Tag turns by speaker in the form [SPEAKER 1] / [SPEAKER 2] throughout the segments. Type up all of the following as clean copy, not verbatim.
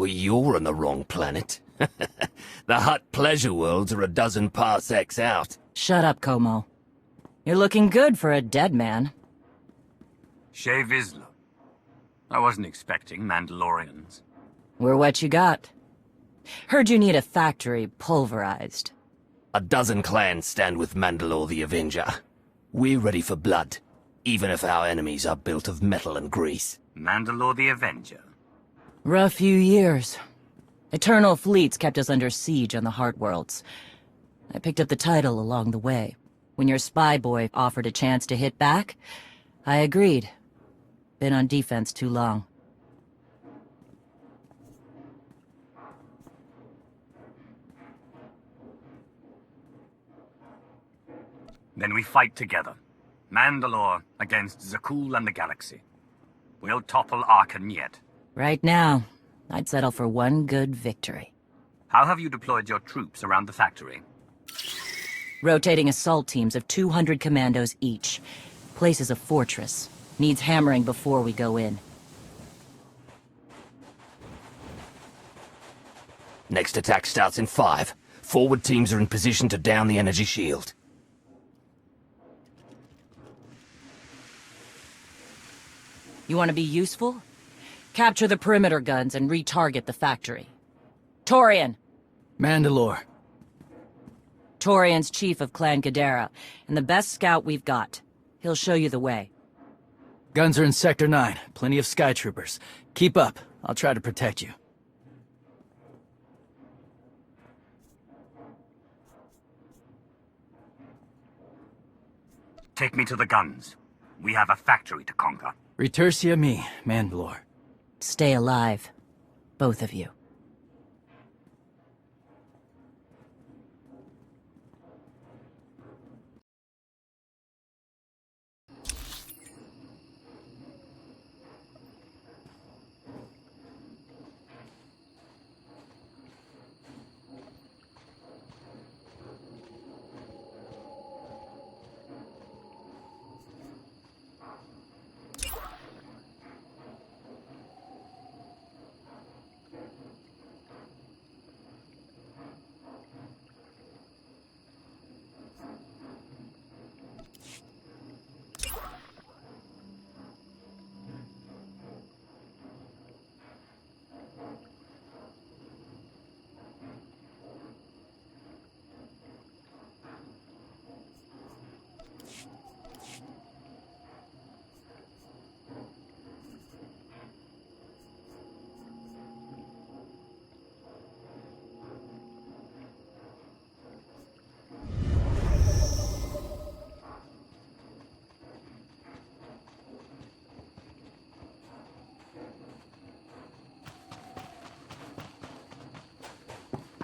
[SPEAKER 1] Well, you're on the wrong planet. The Hutt pleasure worlds are a dozen parsecs out.
[SPEAKER 2] Shut up, Como. You're looking good for a dead man.
[SPEAKER 3] Shea Vizsla. I wasn't expecting Mandalorians.
[SPEAKER 2] We're what you got. Heard you need a factory pulverized.
[SPEAKER 1] A dozen clans stand with Mandalore the Avenger. We're ready for blood, even if our enemies are built of metal and grease.
[SPEAKER 3] Mandalore the Avenger.
[SPEAKER 2] Rough few years. Eternal fleets kept us under siege on the Heart Worlds. I picked up the title along the way. When your spy boy offered a chance to hit back, I agreed. Been on defense too long.
[SPEAKER 3] Then we fight together. Mandalore against Zakuul and the galaxy. We'll topple Arkan yet.
[SPEAKER 2] Right now, I'd settle for one good victory.
[SPEAKER 3] How have you deployed your troops around the factory?
[SPEAKER 2] Rotating assault teams of 200 commandos each. Place is a fortress. Needs hammering before we go in.
[SPEAKER 1] Next attack starts in 5. Forward teams are in position to down the energy shield.
[SPEAKER 2] You want to be useful? Capture the perimeter guns and retarget the factory. Torian!
[SPEAKER 4] Mandalore.
[SPEAKER 2] Torian's chief of Clan Ghidorah, and the best scout we've got. He'll show you the way.
[SPEAKER 4] Guns are in Sector 9. Plenty of Skytroopers. Keep up. I'll try to protect you.
[SPEAKER 3] Take me to the guns. We have a factory to conquer.
[SPEAKER 4] Retursia me, Mandalore.
[SPEAKER 2] Stay alive. Both of you.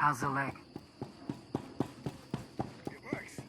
[SPEAKER 5] How's the leg?
[SPEAKER 6] It works.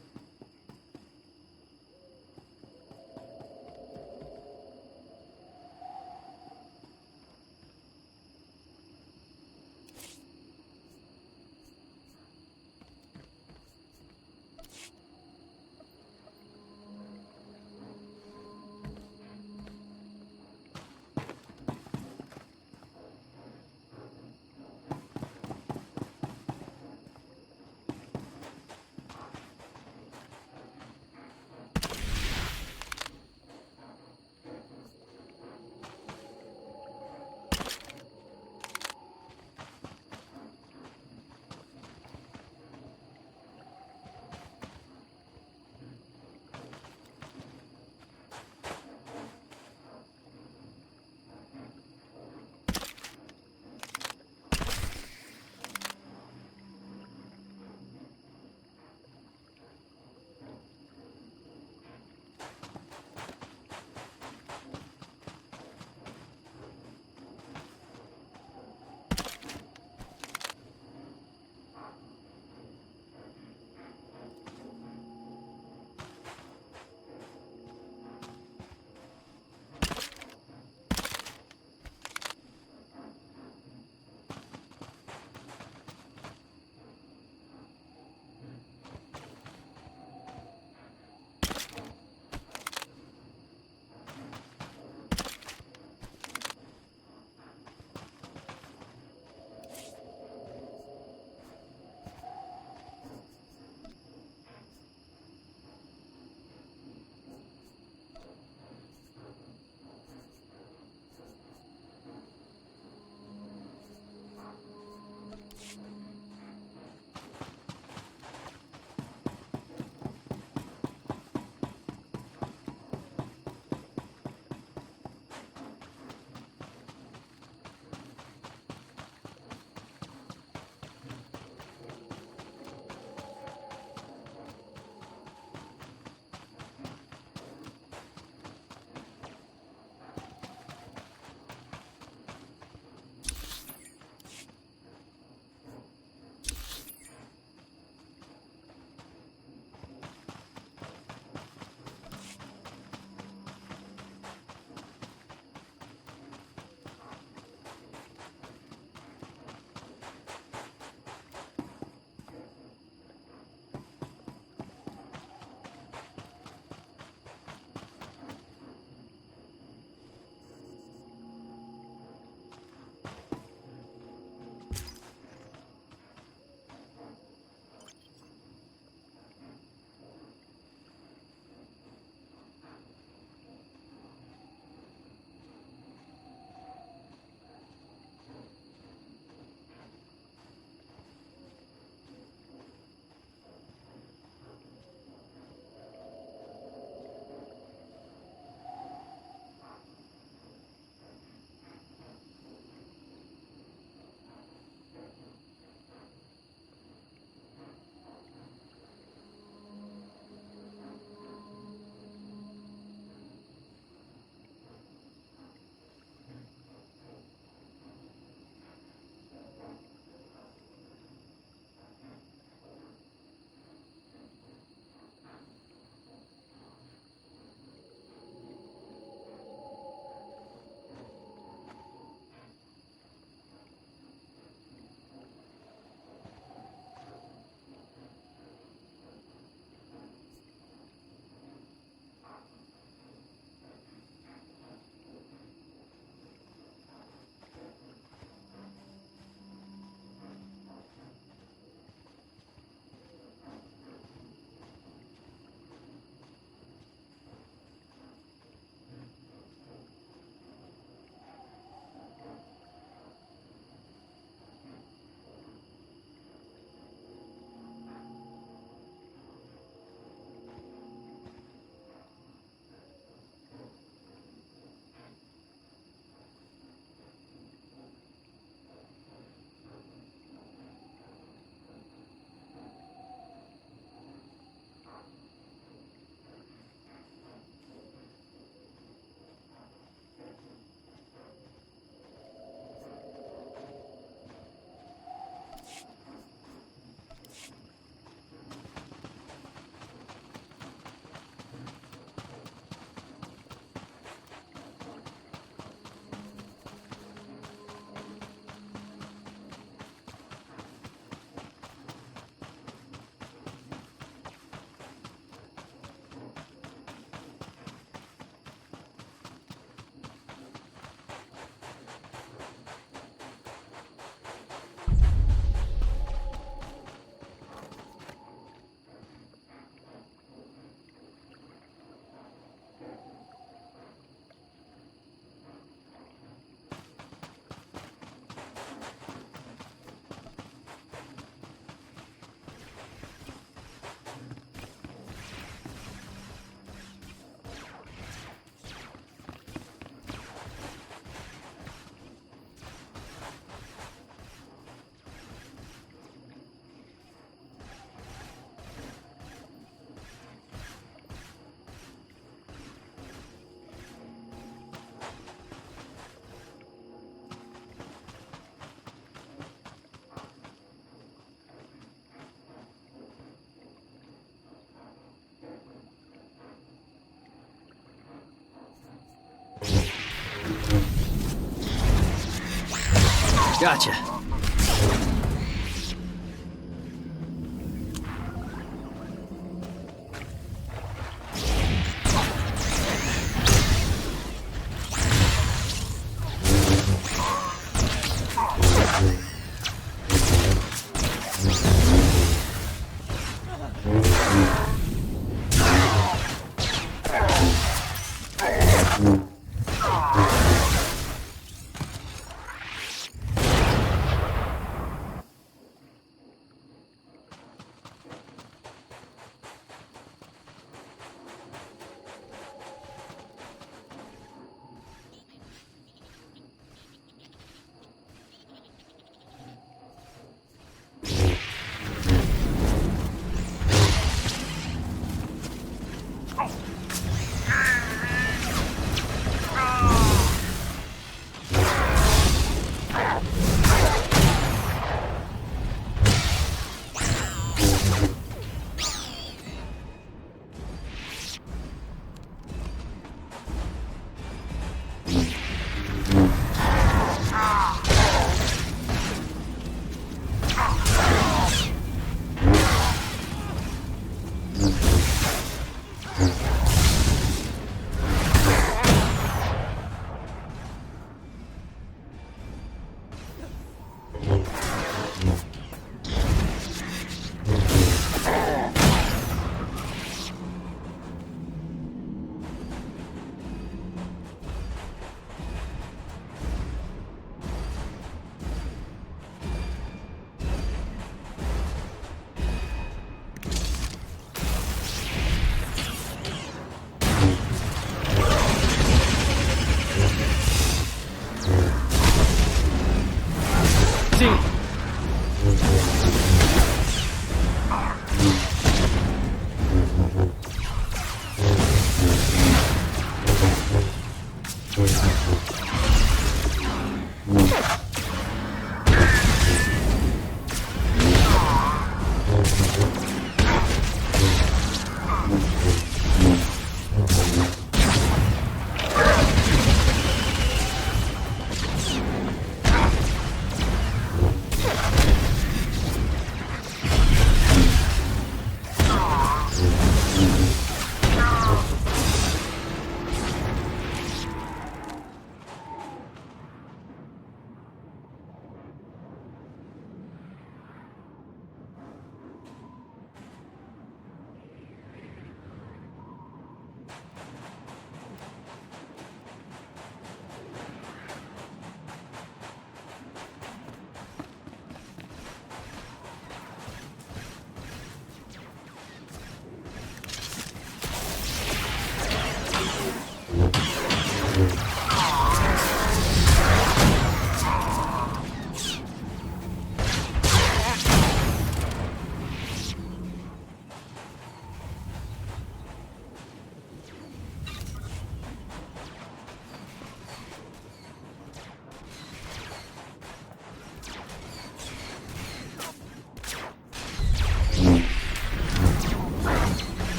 [SPEAKER 4] Gotcha.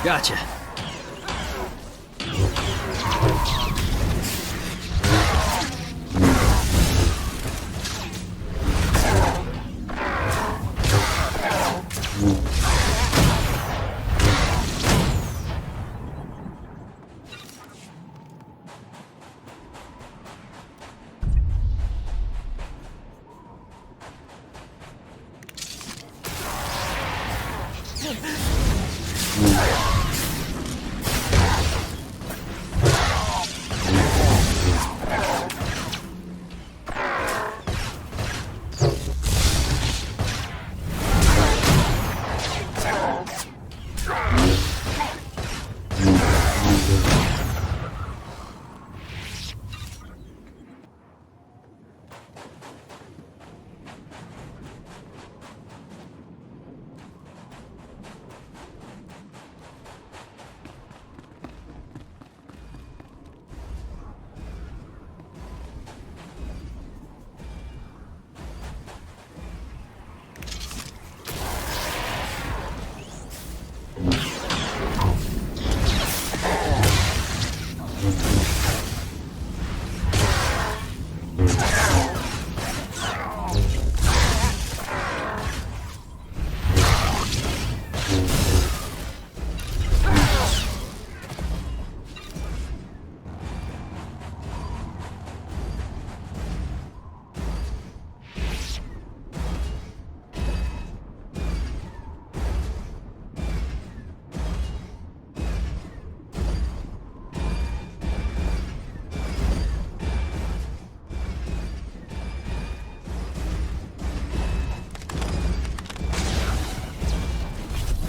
[SPEAKER 4] Gotcha.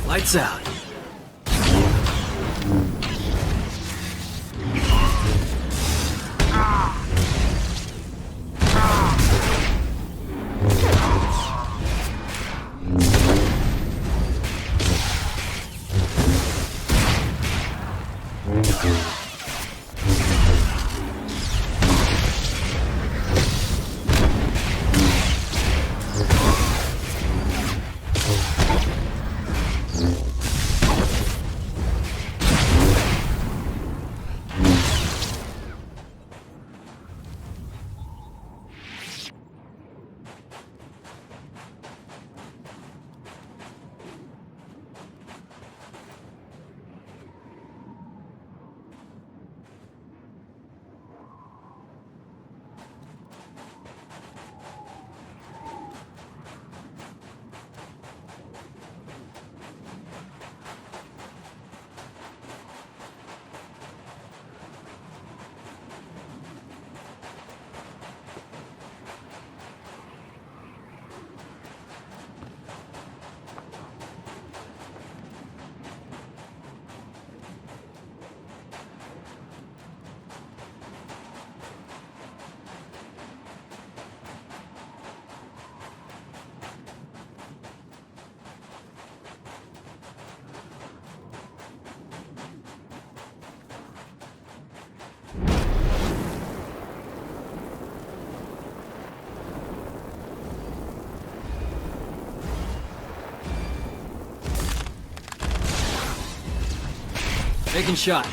[SPEAKER 4] Lights out. Taking shot.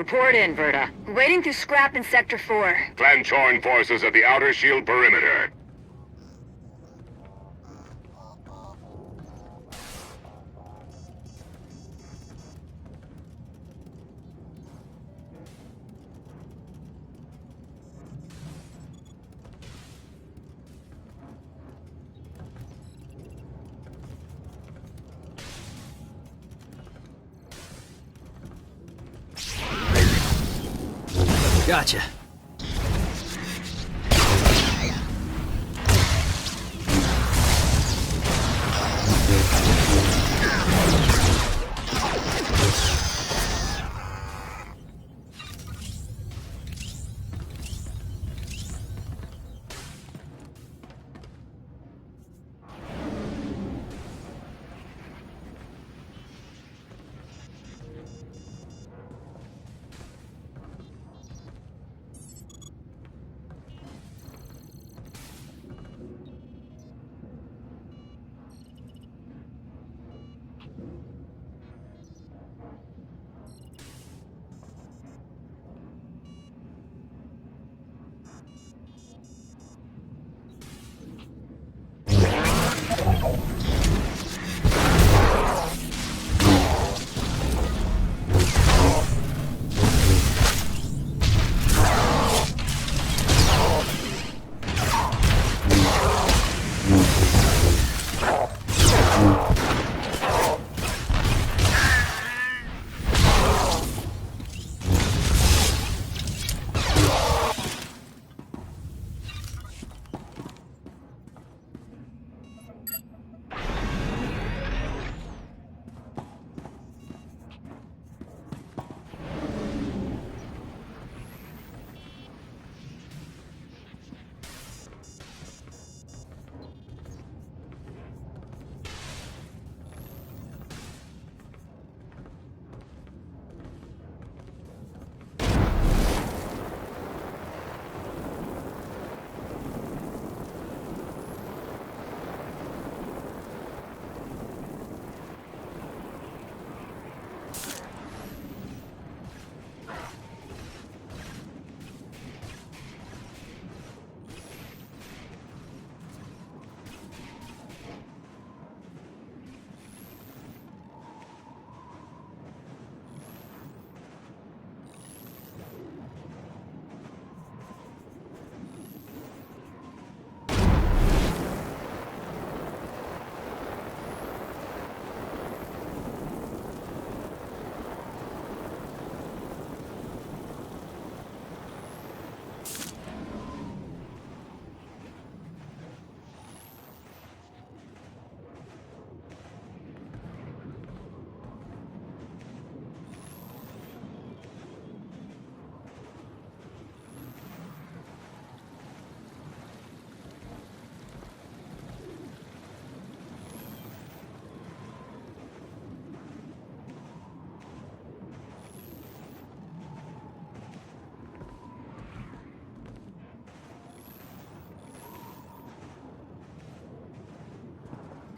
[SPEAKER 5] Report in, Verta. We're waiting through scrap in Sector 4.
[SPEAKER 6] Clan-torn forces at the outer shield perimeter.
[SPEAKER 4] Gotcha.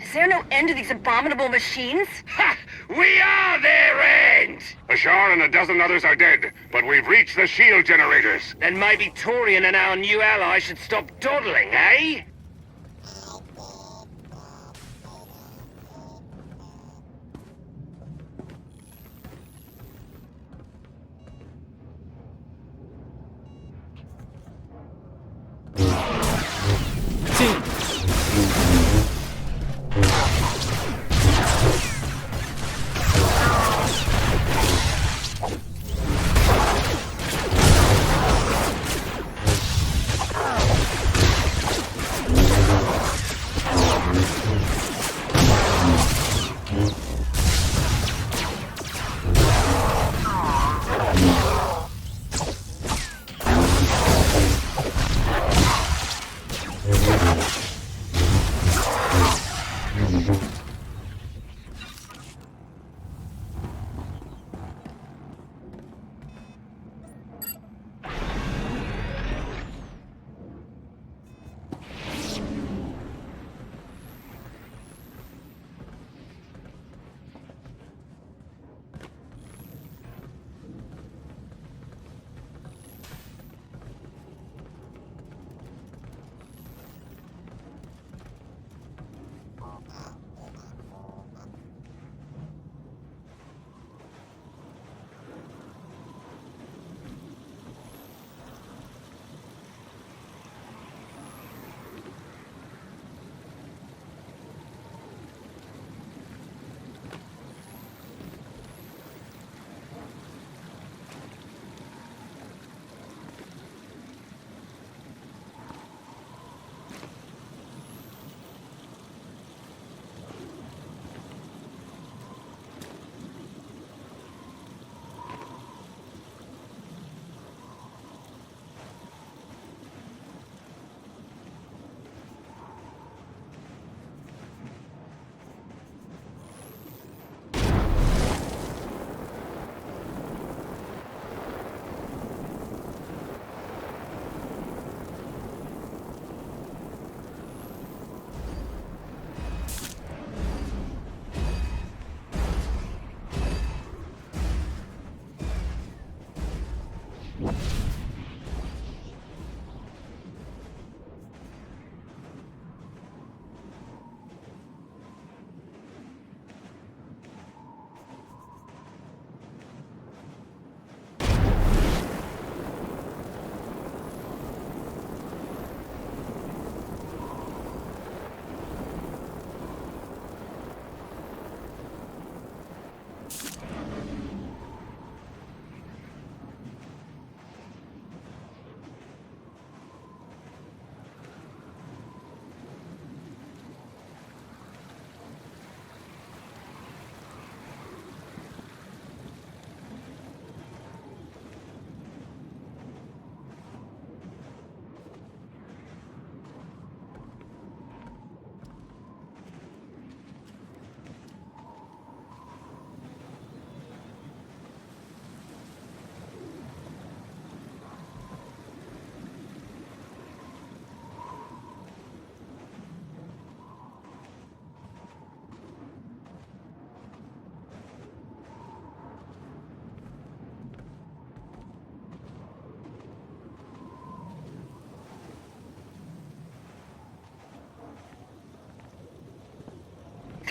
[SPEAKER 5] Is there no end to these abominable machines?
[SPEAKER 6] Ha! We are their end! Ashar and a dozen others are dead, but we've reached the shield generators.
[SPEAKER 7] Then maybe Torian and our new ally should stop dawdling, eh?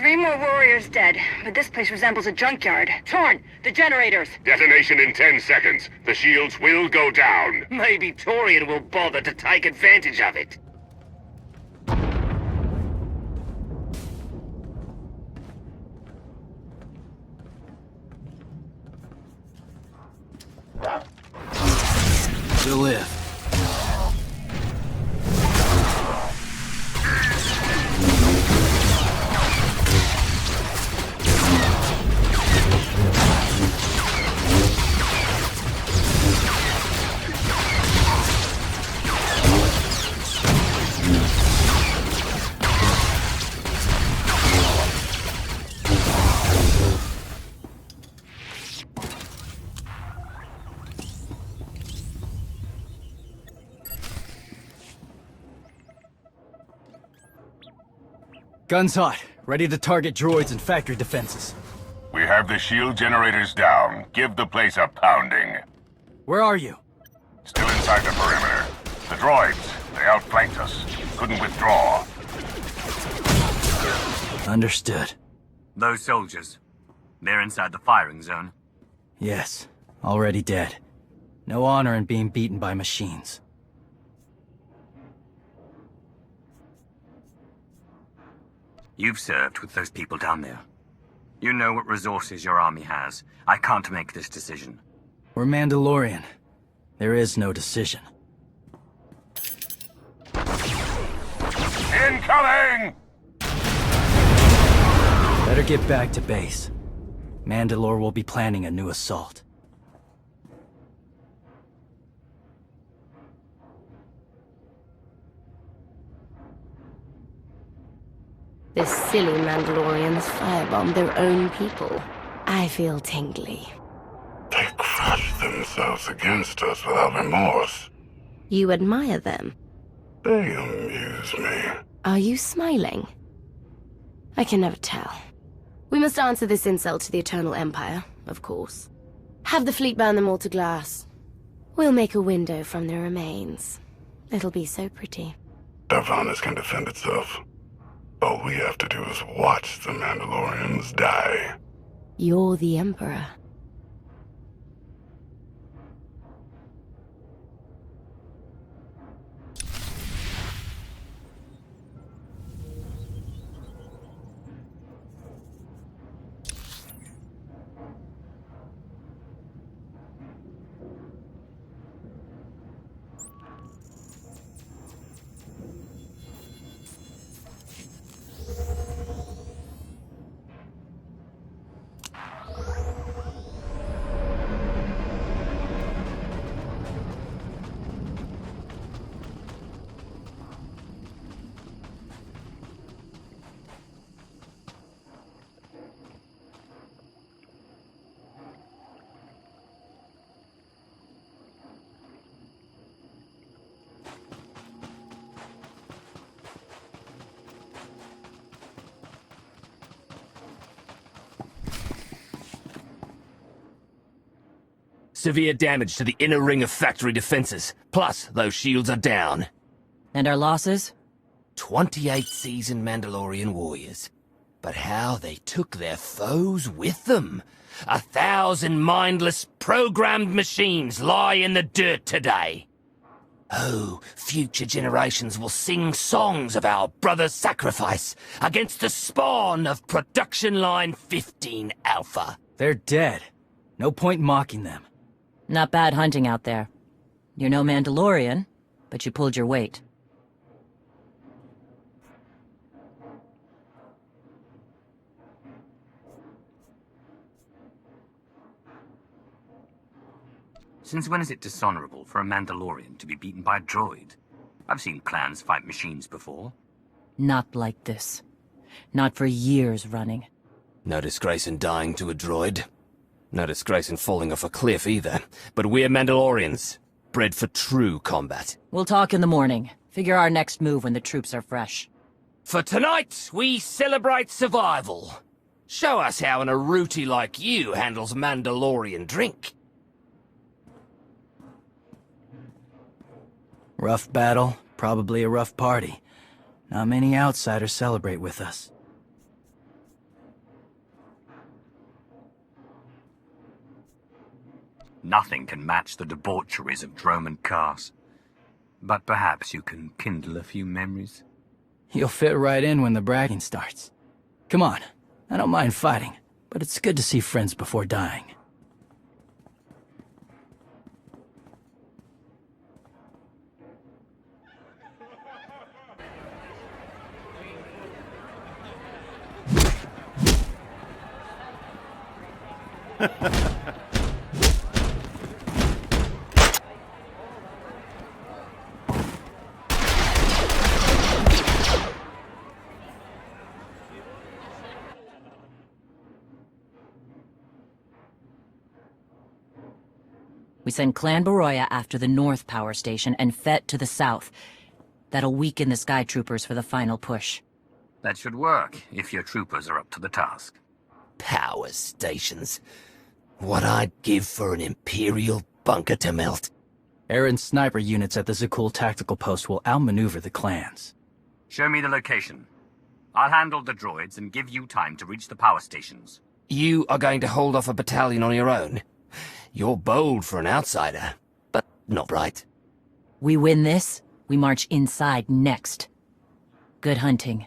[SPEAKER 5] Three more warriors dead, but this place resembles a junkyard. Torn! The generators!
[SPEAKER 6] Detonation in 10 seconds. The shields will go down.
[SPEAKER 7] Maybe Torian will bother to take advantage of it.
[SPEAKER 4] Still live. Guns hot. Ready to target droids and factory defenses.
[SPEAKER 6] We have the shield generators down. Give the place a pounding.
[SPEAKER 4] Where are you?
[SPEAKER 6] Still inside the perimeter. The droids, they outflanked us. Couldn't withdraw.
[SPEAKER 4] Understood.
[SPEAKER 3] Those soldiers, they're inside the firing zone.
[SPEAKER 4] Yes, already dead. No honor in being beaten by machines.
[SPEAKER 3] You've served with those people down there. You know what resources your army has. I can't make this decision.
[SPEAKER 4] We're Mandalorian. There is no decision.
[SPEAKER 6] Incoming!
[SPEAKER 4] Better get back to base. Mandalore will be planning a new assault.
[SPEAKER 8] The silly Mandalorians firebombed their own people. I feel tingly.
[SPEAKER 6] They crushed themselves against us without remorse.
[SPEAKER 8] You admire them.
[SPEAKER 6] They amuse me.
[SPEAKER 8] Are you smiling? I can never tell. We must answer this insult to the Eternal Empire, of course. Have the fleet burn them all to glass. We'll make a window from their remains. It'll be so pretty.
[SPEAKER 6] Darvanas can defend itself. All we have to do is watch the Mandalorians die.
[SPEAKER 8] You're the Emperor.
[SPEAKER 1] severe damage to the inner ring of factory defenses. Plus, those shields are down.
[SPEAKER 2] And our losses?
[SPEAKER 1] 28 seasoned Mandalorian warriors. But how they took their foes with them. 1,000 mindless, programmed machines lie in the dirt today. Oh, future generations will sing songs of our brother's sacrifice against the spawn of Production Line 15 Alpha.
[SPEAKER 4] They're dead. No point mocking them.
[SPEAKER 2] Not bad hunting out there. You're no Mandalorian, but you pulled your weight.
[SPEAKER 3] Since when is it dishonorable for a Mandalorian to be beaten by a droid? I've seen clans fight machines before.
[SPEAKER 2] Not like this. Not for years running.
[SPEAKER 1] No disgrace in dying to a droid. No disgrace in falling off a cliff either. But we're Mandalorians, bred for true combat.
[SPEAKER 2] We'll talk in the morning. Figure our next move when the troops are fresh.
[SPEAKER 1] For tonight, we celebrate survival. Show us how an Aruti like you handles Mandalorian drink.
[SPEAKER 4] Rough battle, probably a rough party. Not many outsiders celebrate with us.
[SPEAKER 3] Nothing can match the debaucheries of Drome and Cars. But perhaps you can kindle a few memories?
[SPEAKER 4] You'll fit right in when the bragging starts. Come on, I don't mind fighting, but it's good to see friends before dying.
[SPEAKER 2] We send Clan Baroya after the North Power Station and Fett to the south. That'll weaken the Skytroopers for the final push.
[SPEAKER 3] That should work, if your troopers are up to the task.
[SPEAKER 1] Power stations. What I'd give for an Imperial bunker to melt.
[SPEAKER 4] Aaron's sniper units at the Zakuul tactical post will outmaneuver the clans.
[SPEAKER 3] Show me the location. I'll handle the droids and give you time to reach the power stations.
[SPEAKER 1] You are going to hold off a battalion on your own? You're bold for an outsider, but not right.
[SPEAKER 2] We win this, we march inside next. Good hunting.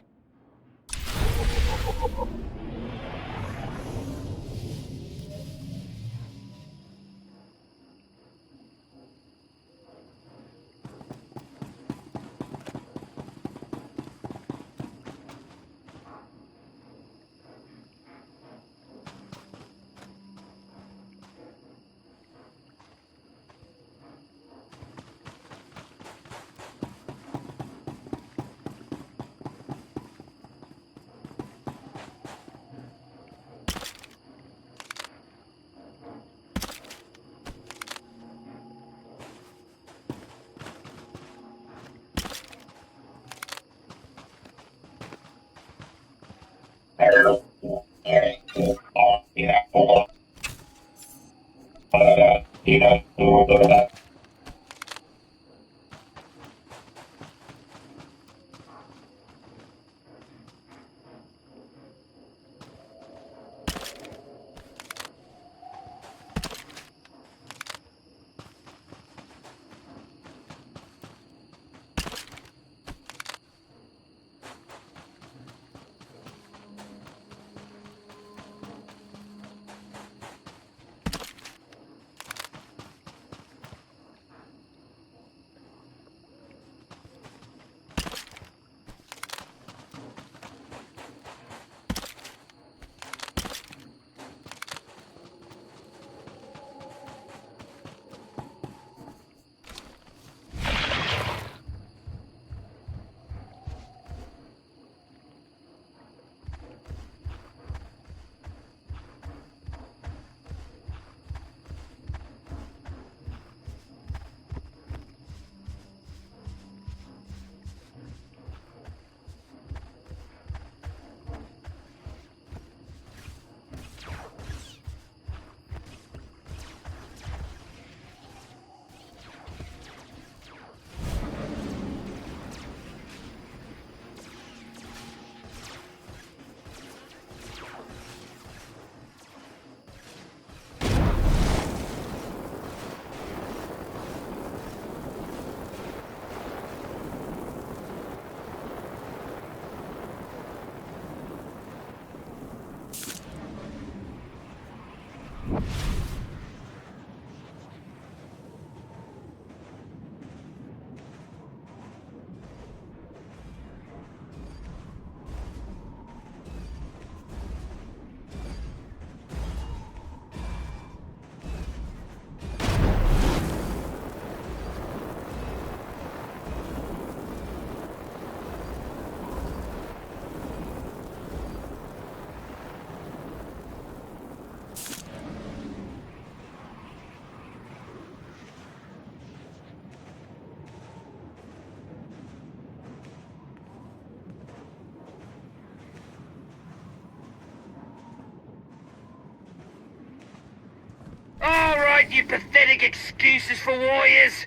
[SPEAKER 7] that, you pathetic excuses for warriors.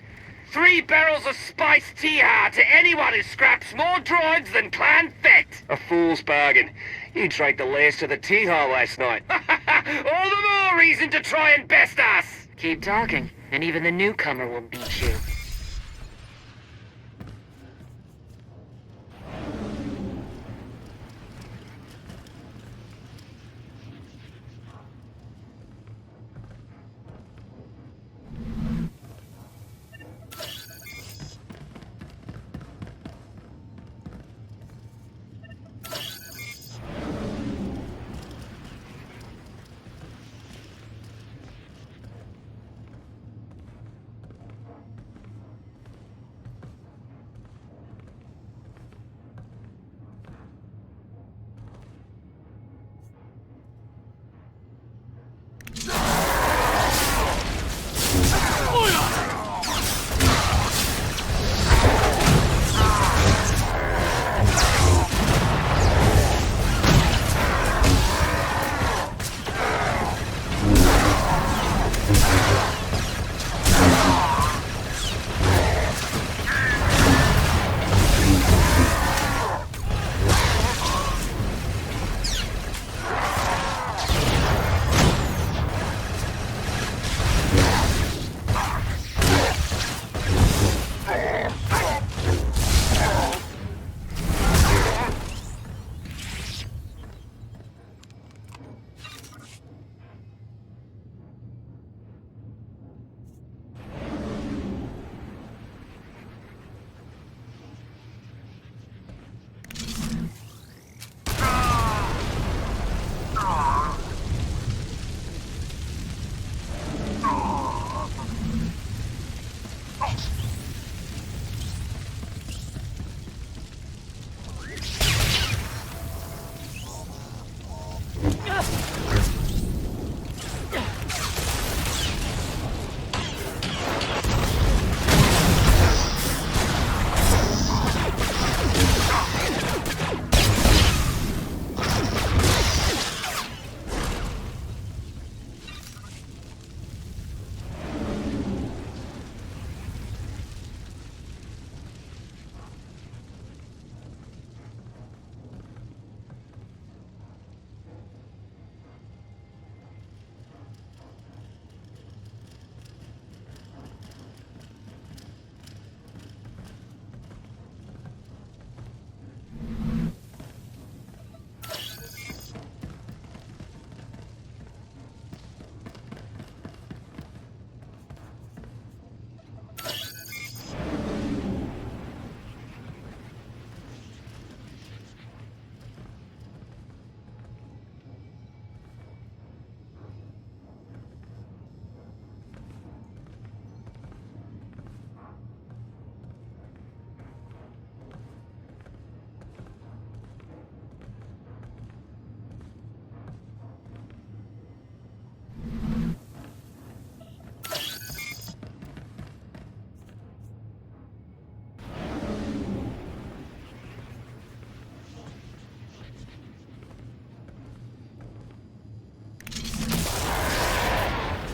[SPEAKER 7] 3 barrels of spiced Tiha to anyone who scraps more droids than Clan Fett.
[SPEAKER 9] A fool's bargain. You drank the last of the Tiha last night.
[SPEAKER 7] All the more reason to try and best us.
[SPEAKER 5] Keep talking, and even the newcomer will beat you.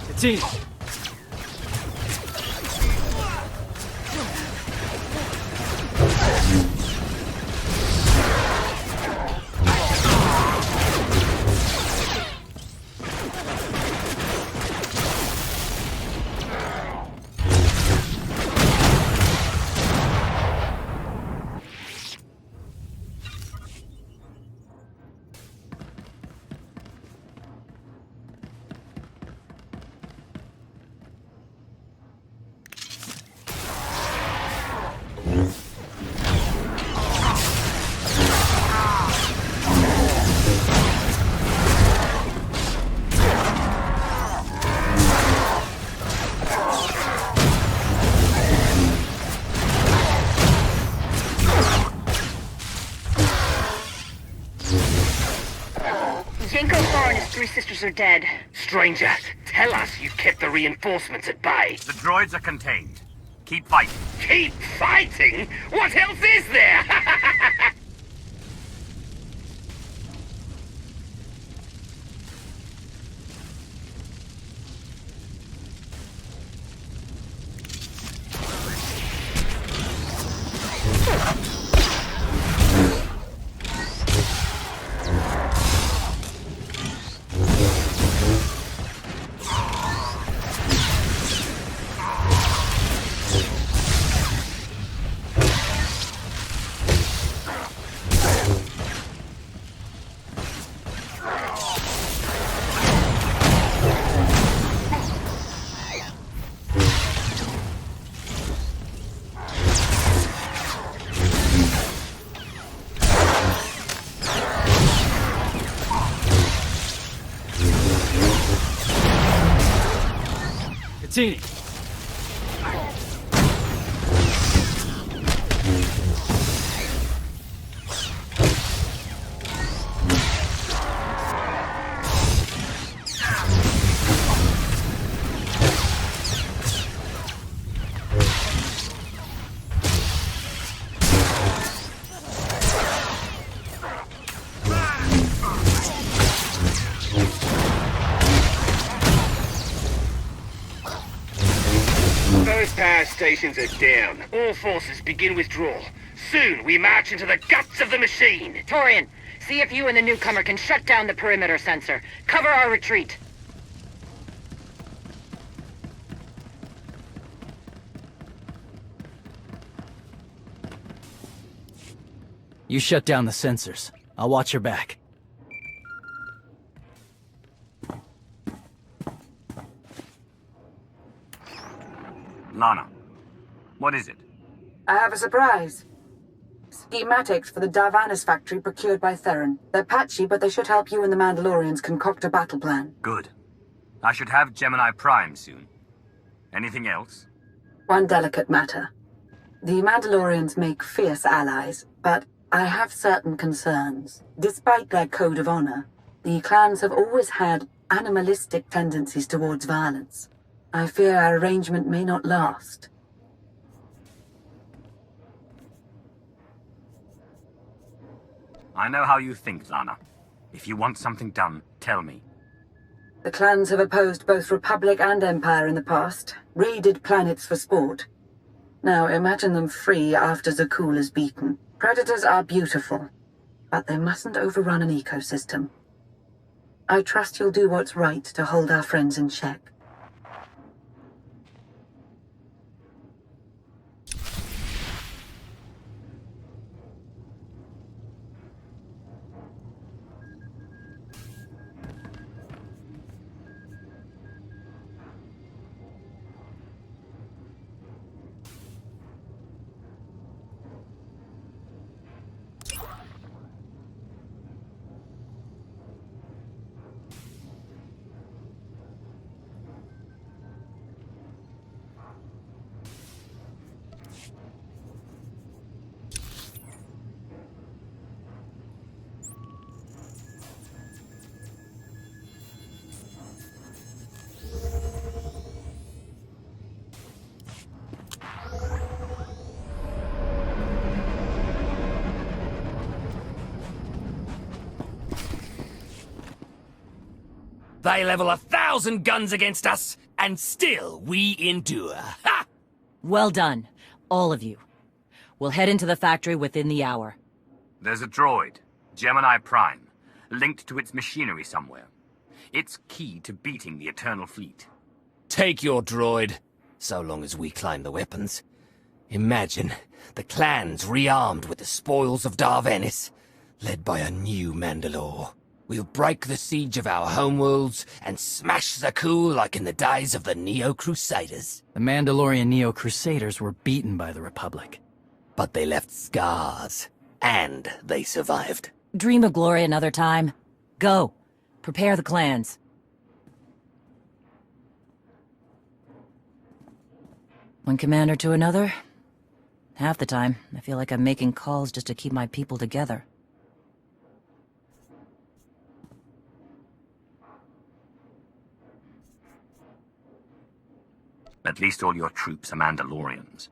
[SPEAKER 4] It's easy.
[SPEAKER 5] Sisters are dead.
[SPEAKER 7] Stranger, tell us you've kept the reinforcements at bay.
[SPEAKER 3] The droids are contained. Keep fighting.
[SPEAKER 7] Keep fighting? What else is there?
[SPEAKER 4] Martini.
[SPEAKER 9] Those power stations are down.
[SPEAKER 7] All forces begin withdrawal. Soon we march into the guts of the machine.
[SPEAKER 5] Torian, see if you and the newcomer can shut down the perimeter sensor. Cover our retreat.
[SPEAKER 4] You shut down the sensors. I'll watch your back.
[SPEAKER 3] Lana, what is it?
[SPEAKER 10] I have a surprise. Schematics for the Darvanis factory procured by Theron. They're patchy, but they should help you and the Mandalorians concoct a battle plan.
[SPEAKER 3] Good. I should have Gemini Prime soon. Anything else?
[SPEAKER 10] One delicate matter. The Mandalorians make fierce allies, but I have certain concerns. Despite their code of honor, the clans have always had animalistic tendencies towards violence. I fear our arrangement may not last.
[SPEAKER 3] I know how you think, Lana. If you want something done, tell me.
[SPEAKER 10] The clans have opposed both Republic and Empire in the past, raided planets for sport. Now imagine them free after Zakuul is beaten. Predators are beautiful, but they mustn't overrun an ecosystem. I trust you'll do what's right to hold our friends in check.
[SPEAKER 1] They level 1,000 guns against us, and still we endure. Ha!
[SPEAKER 2] Well done, all of you. We'll head into the factory within the hour.
[SPEAKER 3] There's a droid, Gemini Prime, linked to its machinery somewhere. It's key to beating the Eternal Fleet.
[SPEAKER 1] Take your droid, so long as we climb the weapons. Imagine the clans rearmed with the spoils of Darvanis, led by a new Mandalore. We'll break the siege of our homeworlds and smash Zakuul like in the days of the Neo-Crusaders.
[SPEAKER 4] The Mandalorian Neo-Crusaders were beaten by the Republic.
[SPEAKER 1] But they left scars, and they survived.
[SPEAKER 2] Dream of glory another time. Go. Prepare the clans. One commander to another. Half the time, I feel like I'm making calls just to keep my people together.
[SPEAKER 3] At least all your troops are Mandalorians.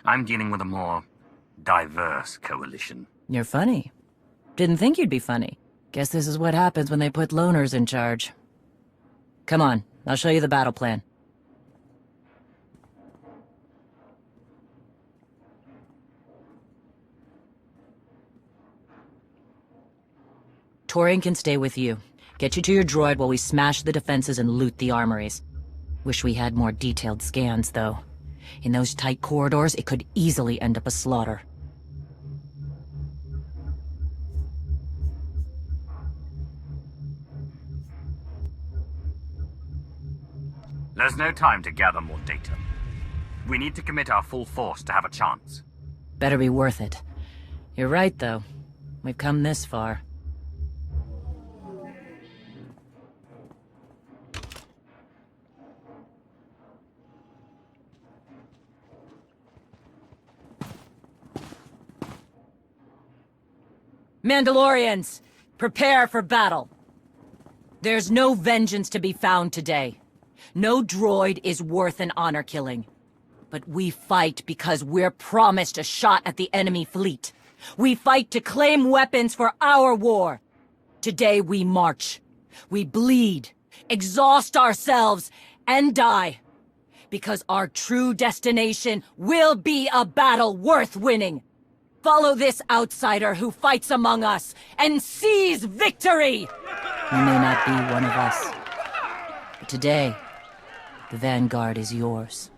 [SPEAKER 3] I'm dealing with a more diverse coalition.
[SPEAKER 2] You're funny. Didn't think you'd be funny. Guess this is what happens when they put loners in charge. Come on, I'll show you the battle plan. Torian can stay with you. Get you to your droid while we smash the defenses and loot the armories. Wish we had more detailed scans, though. In those tight corridors, it could easily end up a slaughter.
[SPEAKER 3] There's no time to gather more data. We need to commit our full force to have a chance.
[SPEAKER 2] Better be worth it. You're right, though. We've come this far. Mandalorians, prepare for battle. There's no vengeance to be found today. No droid is worth an honor killing. But we fight because we're promised a shot at the enemy fleet. We fight to claim weapons for our war. Today we march. We bleed, exhaust ourselves, and die. Because our true destination will be a battle worth winning. Follow this outsider who fights among us and seize victory! He may not be one of us. But today, the vanguard is yours.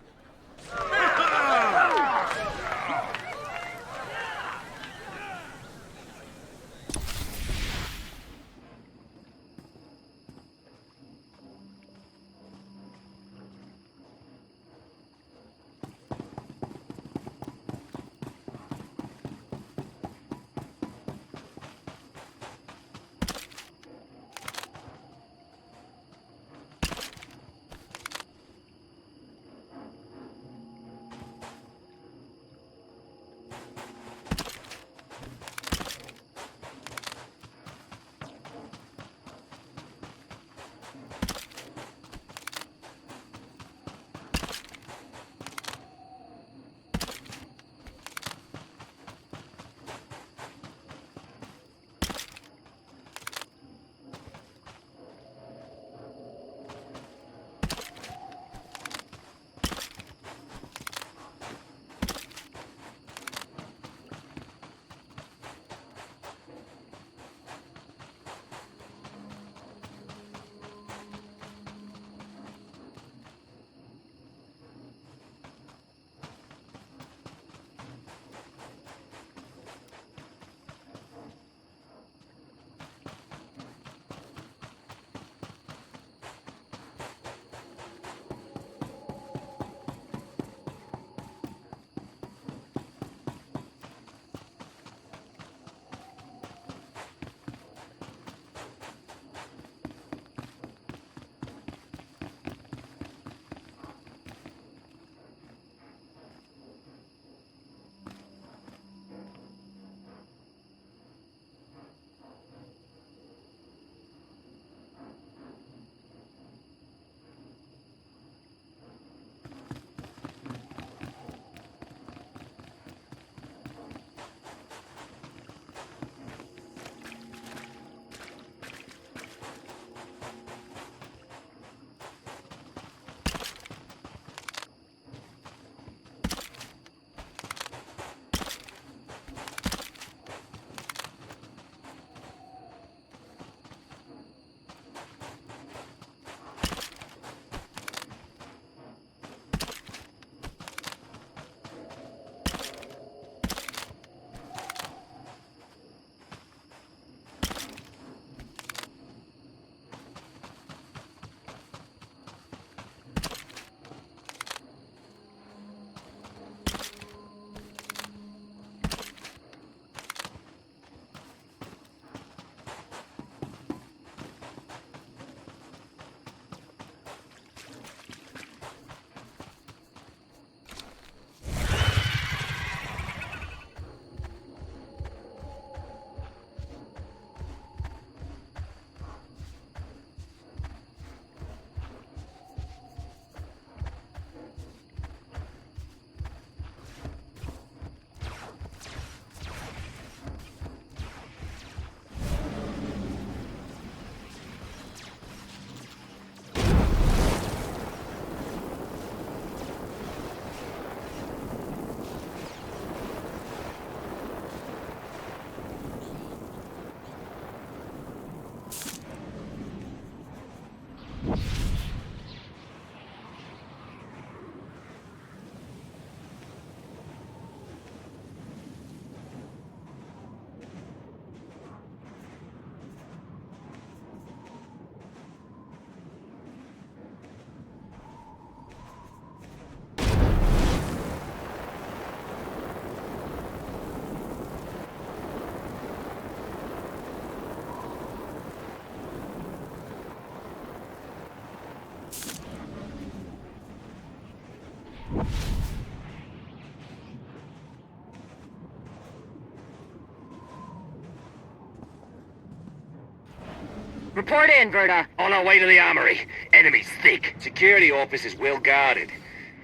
[SPEAKER 5] Report in, Verta.
[SPEAKER 9] On our way to the Armoury. Enemies thick. Security office is well guarded.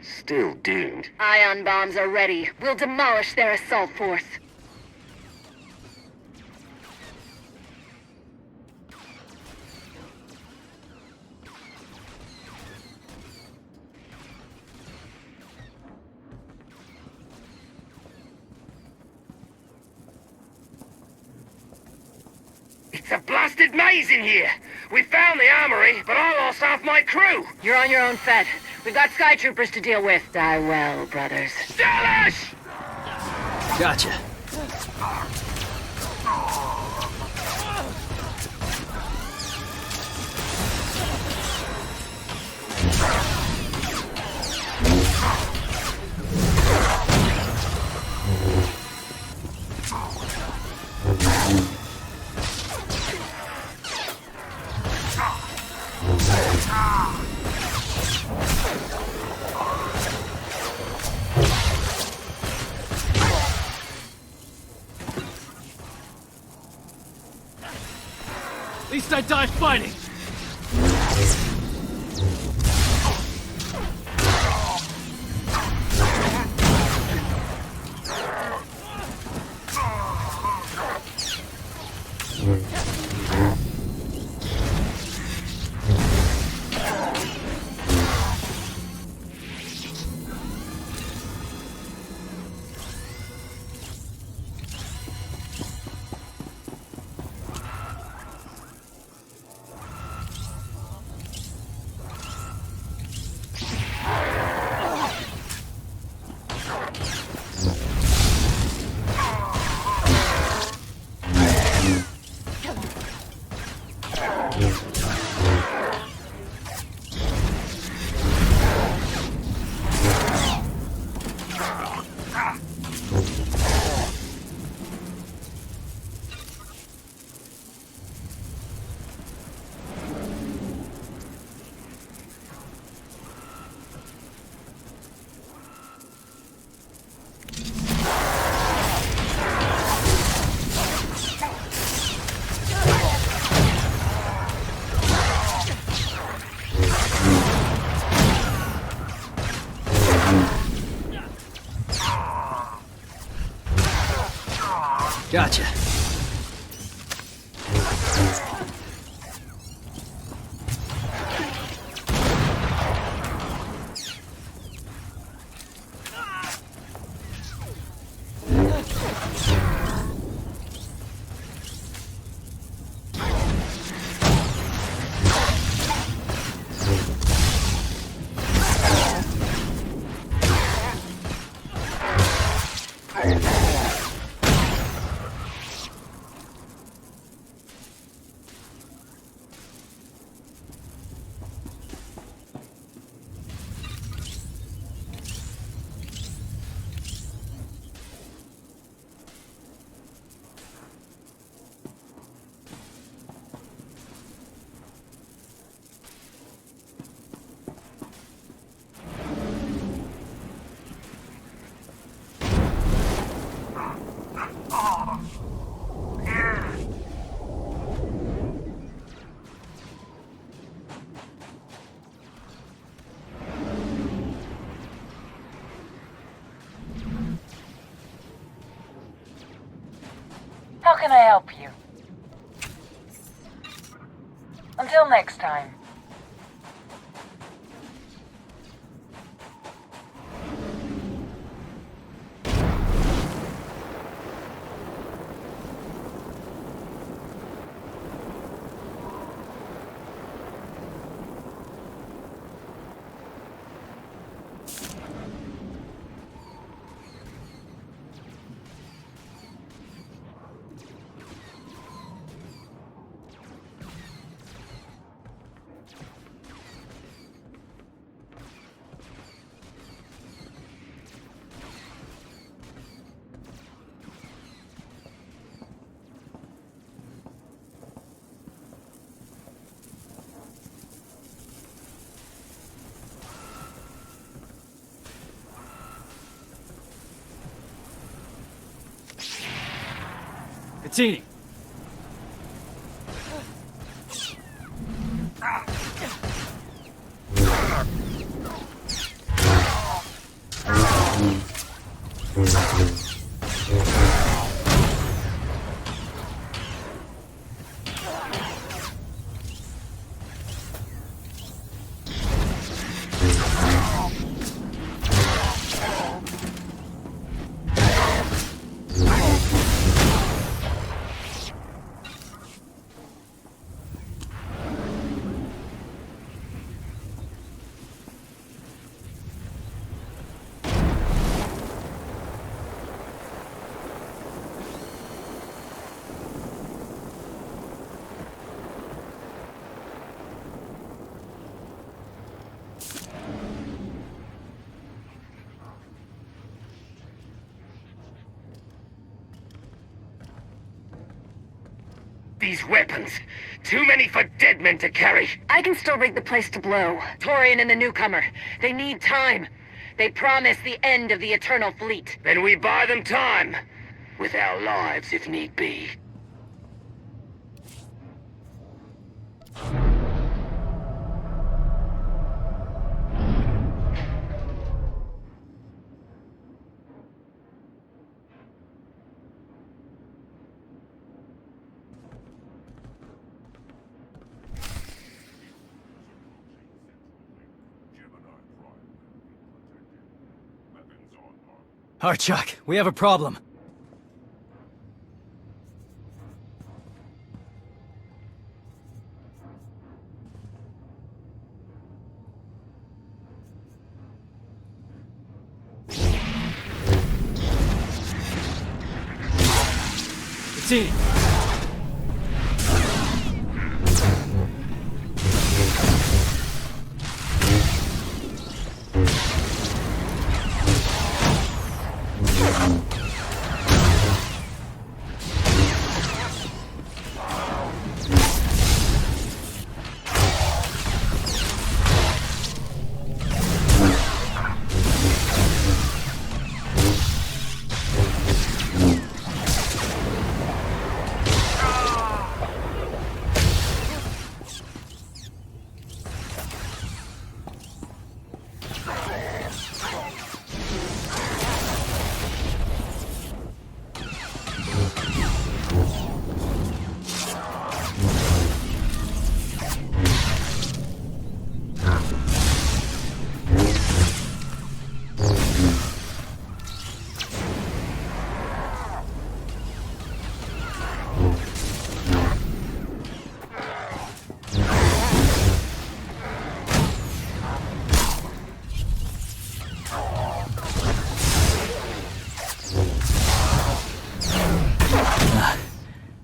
[SPEAKER 9] Still doomed.
[SPEAKER 5] Ion bombs are ready. We'll demolish their assault force.
[SPEAKER 7] It's a blasted maze in here. We found the Armoury, but I lost half my crew.
[SPEAKER 5] You're on your own, Fed. We've got Skytroopers to deal with. Die well, brothers.
[SPEAKER 7] Delish!
[SPEAKER 4] Gotcha. At least I died fighting. Gotcha.
[SPEAKER 10] How can I help you? Until next time.
[SPEAKER 4] Continue.
[SPEAKER 7] These weapons. Too many for dead men to carry.
[SPEAKER 5] I can still rig the place to blow. Torian and the newcomer. They need time. They promise the end of the Eternal Fleet.
[SPEAKER 7] Then we buy them time. With our lives, if need be.
[SPEAKER 4] Archuk, we have a problem. See.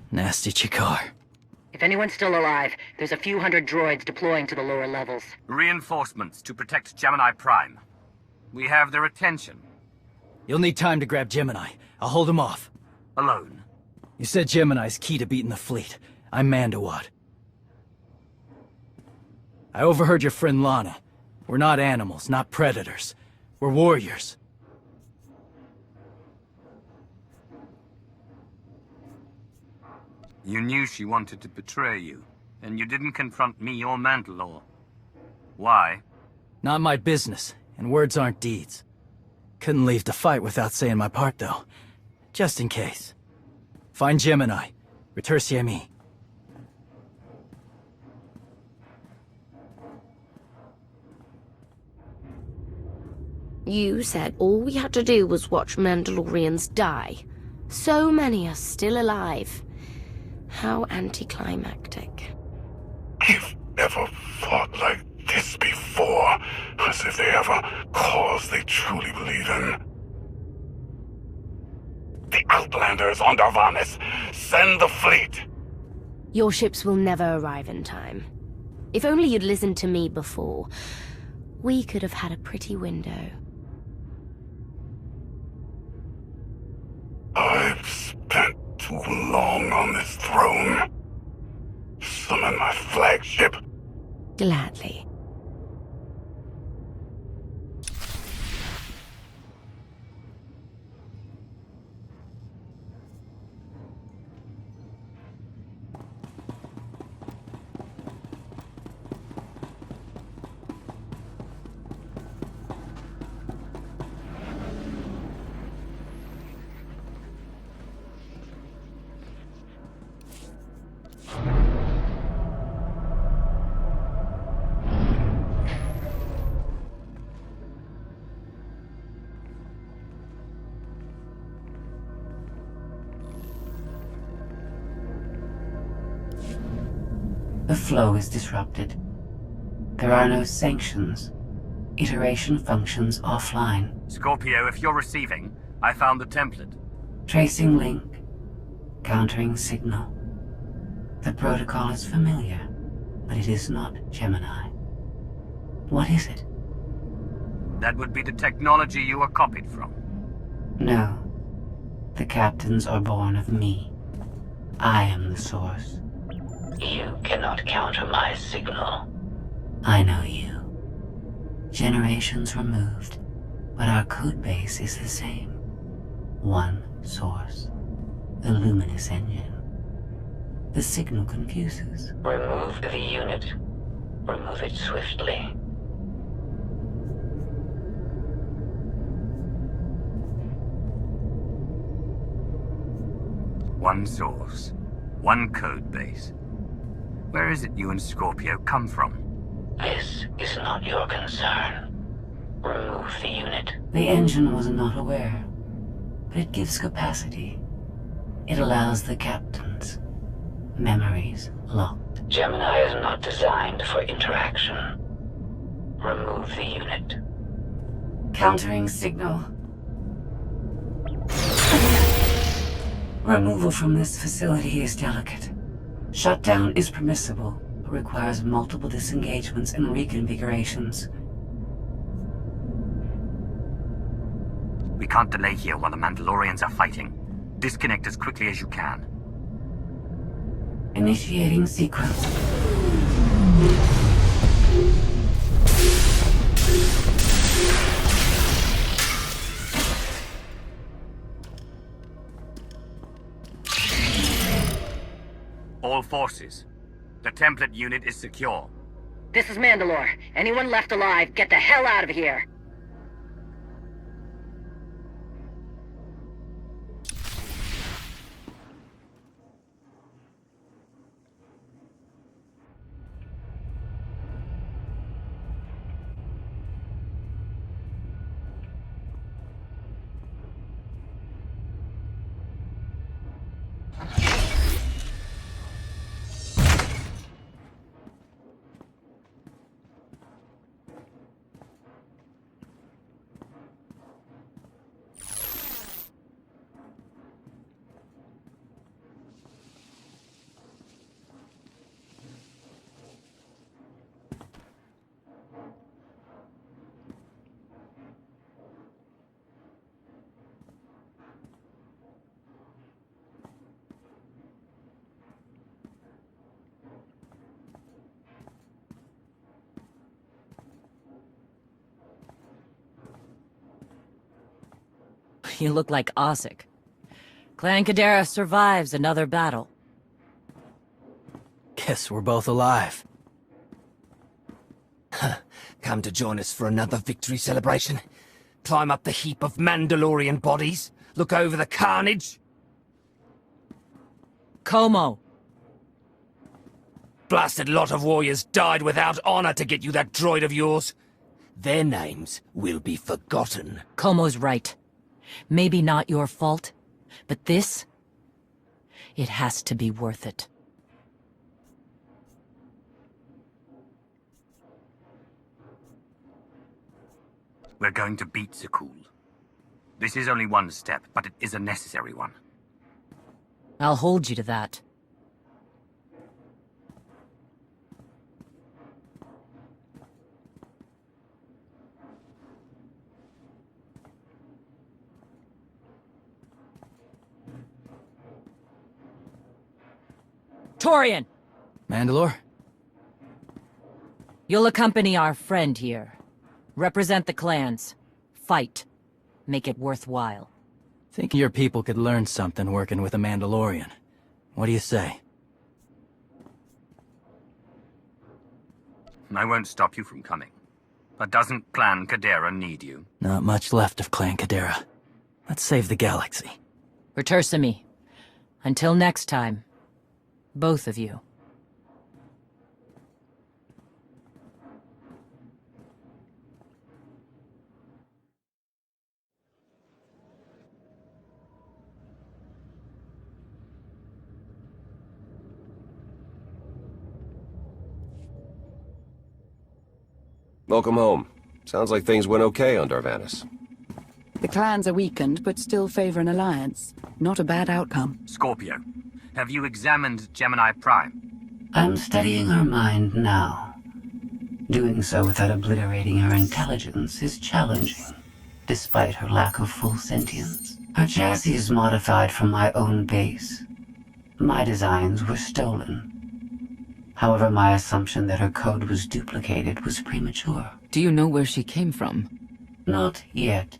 [SPEAKER 4] Nasty Chikar.
[SPEAKER 5] If anyone's still alive, there's a few hundred droids deploying to the lower levels.
[SPEAKER 3] Reinforcements to protect Gemini Prime. We have their attention.
[SPEAKER 4] You'll need time to grab Gemini. I'll hold him off.
[SPEAKER 3] Alone.
[SPEAKER 4] You said Gemini's key to beating the fleet. I'm Mandalore. I overheard your friend Lana. We're not animals, not predators. We're warriors.
[SPEAKER 3] You knew she wanted to betray you, and you didn't confront me or Mandalore. Why?
[SPEAKER 4] Not my business, and words aren't deeds. Couldn't leave to fight without saying my part, though. Just in case. Find Gemini. Retursi me.
[SPEAKER 8] You said all we had to do was watch Mandalorians die. So many are still alive. How anticlimactic.
[SPEAKER 6] I've never fought like this before, as if they have a cause they truly believe in. The Outlanders on Darvanis! Send the fleet!
[SPEAKER 8] Your ships will never arrive in time. If only you'd listened to me before, we could have had a pretty window.
[SPEAKER 6] I've spent too long on this throne. Summon my flagship.
[SPEAKER 8] Gladly.
[SPEAKER 10] The flow is disrupted. There are no sanctions. Iteration functions offline.
[SPEAKER 3] Scorpio, if you're receiving, I found the template.
[SPEAKER 10] Tracing link. Countering signal. The protocol is familiar, but it is not Gemini. What is it?
[SPEAKER 3] That would be the technology you were copied from.
[SPEAKER 10] No. The captains are born of me. I am the source. You cannot counter my signal. I know you. Generations removed, but our code base is the same. One source. The luminous engine. The signal confuses. Remove the unit. Remove it swiftly.
[SPEAKER 3] One source. One code base. Where is it you and Scorpio come from?
[SPEAKER 10] This is not your concern. Remove the unit. The engine was not aware, but it gives capacity. It allows the captains. Memories locked. Gemini is not designed for interaction. Remove the unit. Countering signal. Removal from this facility is delicate. Shutdown is permissible, but requires multiple disengagements and reconfigurations.
[SPEAKER 3] We can't delay here while the Mandalorians are fighting. Disconnect as quickly as you can.
[SPEAKER 10] Initiating sequence.
[SPEAKER 3] All forces. The template unit is secure.
[SPEAKER 5] This is Mandalore. Anyone left alive, get the hell out of here.
[SPEAKER 2] You look like Osik. Clan Kadera survives another battle.
[SPEAKER 4] Guess we're both alive.
[SPEAKER 1] Come to join us for another victory celebration? Climb up the heap of Mandalorian bodies? Look over the carnage?
[SPEAKER 2] Como.
[SPEAKER 1] Blasted lot of warriors died without honor to get you that droid of yours. Their names will be forgotten.
[SPEAKER 2] Como's right. Maybe not your fault, but this... it has to be worth it.
[SPEAKER 3] We're going to beat Zakuul. This is only one step, but it is a necessary one.
[SPEAKER 2] I'll hold you to that. Torian!
[SPEAKER 4] Mandalore?
[SPEAKER 2] You'll accompany our friend here. Represent the clans. Fight. Make it worthwhile.
[SPEAKER 4] Think your people could learn something working with a Mandalorian. What do you say?
[SPEAKER 3] I won't stop you from coming. But doesn't Clan Kadera need you?
[SPEAKER 4] Not much left of Clan Kadera. Let's save the galaxy.
[SPEAKER 2] Retursamy. Until next time. Both of you.
[SPEAKER 11] Welcome home. Sounds like things went okay on Darvanis.
[SPEAKER 10] The clans are weakened, but still favor an alliance. Not a bad outcome.
[SPEAKER 3] Scorpio, have you examined Gemini Prime?
[SPEAKER 12] I'm studying her mind now. Doing so without obliterating her intelligence is challenging, despite her lack of full sentience. Her chassis is modified from my own base. My designs were stolen. However, my assumption that her code was duplicated was premature.
[SPEAKER 2] Do you know where she came from?
[SPEAKER 12] Not yet.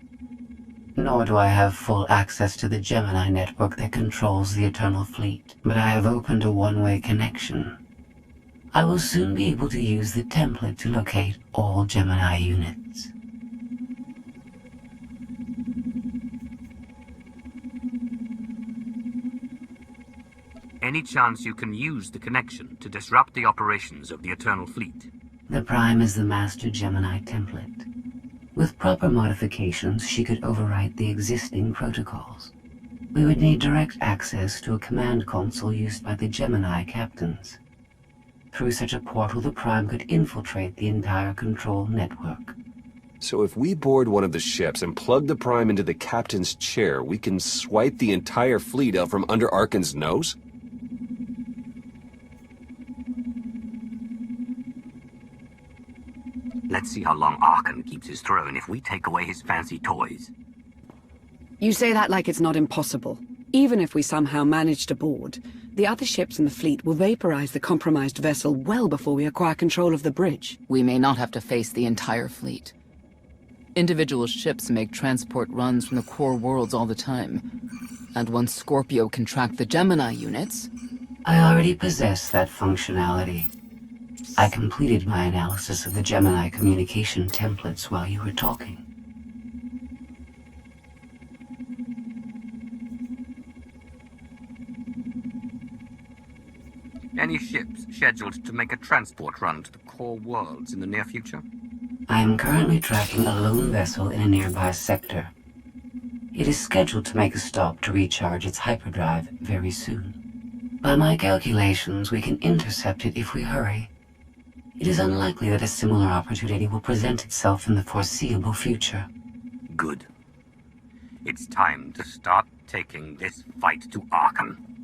[SPEAKER 12] Nor do I have full access to the Gemini network that controls the Eternal Fleet, but I have opened a one-way connection. I will soon be able to use the template to locate all Gemini units.
[SPEAKER 3] Any chance you can use the connection to disrupt the operations of the Eternal Fleet?
[SPEAKER 12] The Prime is the master Gemini template. With proper modifications, she could overwrite the existing protocols. We would need direct access to a command console used by the Gemini captains. Through such a portal, the Prime could infiltrate the entire control network.
[SPEAKER 11] So if we board one of the ships and plug the Prime into the captain's chair, we can swipe the entire fleet out from under Arkan's nose?
[SPEAKER 3] Let's see how long Arkan keeps his throne if we take away his fancy toys.
[SPEAKER 10] You say that like it's not impossible. Even if we somehow manage to board, the other ships in the fleet will vaporize the compromised vessel well before we acquire control of the bridge.
[SPEAKER 13] We may not have to face the entire fleet. Individual ships make transport runs from the core worlds all the time. And once Scorpio can track the Gemini units...
[SPEAKER 12] I already possess that functionality. I completed my analysis of the Gemini communication templates while you were talking.
[SPEAKER 3] Any ships scheduled to make a transport run to the core worlds in the near future?
[SPEAKER 12] I am currently tracking a lone vessel in a nearby sector. It is scheduled to make a stop to recharge its hyperdrive very soon. By my calculations, we can intercept it if we hurry. It is unlikely that a similar opportunity will present itself in the foreseeable future.
[SPEAKER 3] Good. It's time to start taking this fight to Arkan.